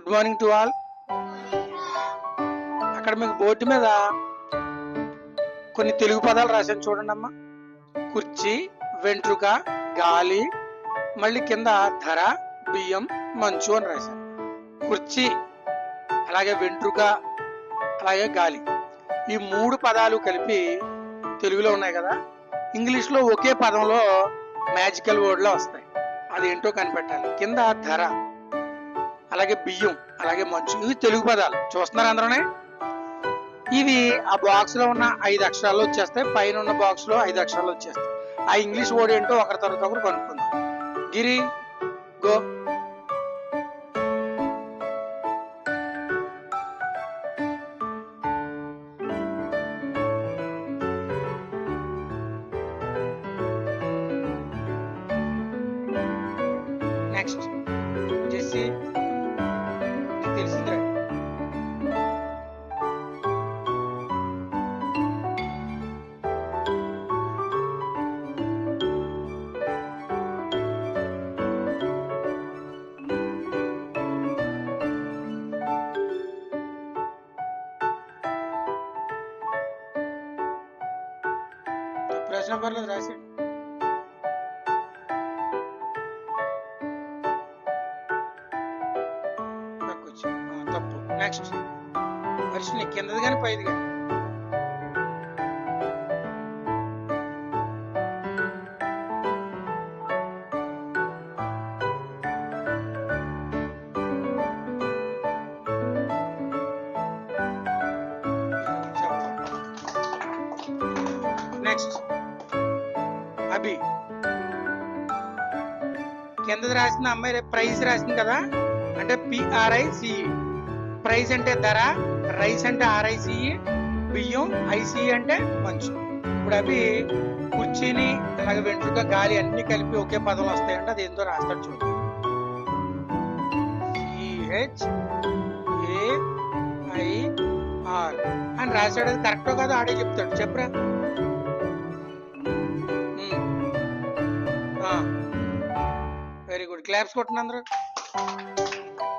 Good morning to all. అక్కడ మీకు board మీద కొన్ని తెలుగు పదాలు రాశాను చూడండి అమ్మా. కుర్చీ, వెంట్రుక, గాలి, మళ్ళీ కింద ధర, బియ్యం, మంచు అని రాశాను. కుర్చీ, అలాగే వెంట్రుక, అలాగే గాలి, ఈ మూడు పదాలు కలిపి తెలుగులో ఉన్నాయి కదా. ఇంగ్లీష్లో ఒకే పదంలో మ్యాజికల్ వర్డ్లో వస్తాయి. అది ఏంటో కనిపెట్టాలి. కింద ధర, అలాగే బియ్యం, అలాగే మంచు, ఇవి తెలుగు పదాలు. చూస్తున్నారు అందరూనే. ఇవి ఆ బాక్స్ లో ఉన్న 5 అక్షరాలు వచ్చేస్తాయి. పైన ఉన్న బాక్స్ లో 5 అక్షరాలు వచ్చేస్తాయి. ఆ ఇంగ్లీష్ వర్డ్ ఏంటో ఒకరి తర్వాత ఒకరు కనుక్కుందాం. గిరి, గో. నెక్స్ట్ జెస్సీ, తెలిసిందిరా. ప్రశ్న పర్లేదు రాసేయండి. తప్పు. నెక్స్ట్ వర్షిని, కిందది కానీ పైది కానీ. నెక్స్ట్ అభి, కిందది రాసిన అమ్మాయి ప్రైజ్ రాసింది కదా, అంటే PRICE. ప్రైజ్ అంటే ధర, రైస్ అంటే RICE, బియ్యం ICE అంటే మంచు. ఇప్పుడు అవి కుర్చీని, అలాగే వెంట్రుక, గాలి అన్ని కలిపి ఒకే పదంలో వస్తాయంటే అది ఏందో రాస్తాడు చూద్దాం. CHAIR అని రాశాడు. అది కరెక్టో కాదో ఆడే చెప్తాడు. చెప్పరా. Very good. క్లాప్స్ కొట్టండి అందరూ.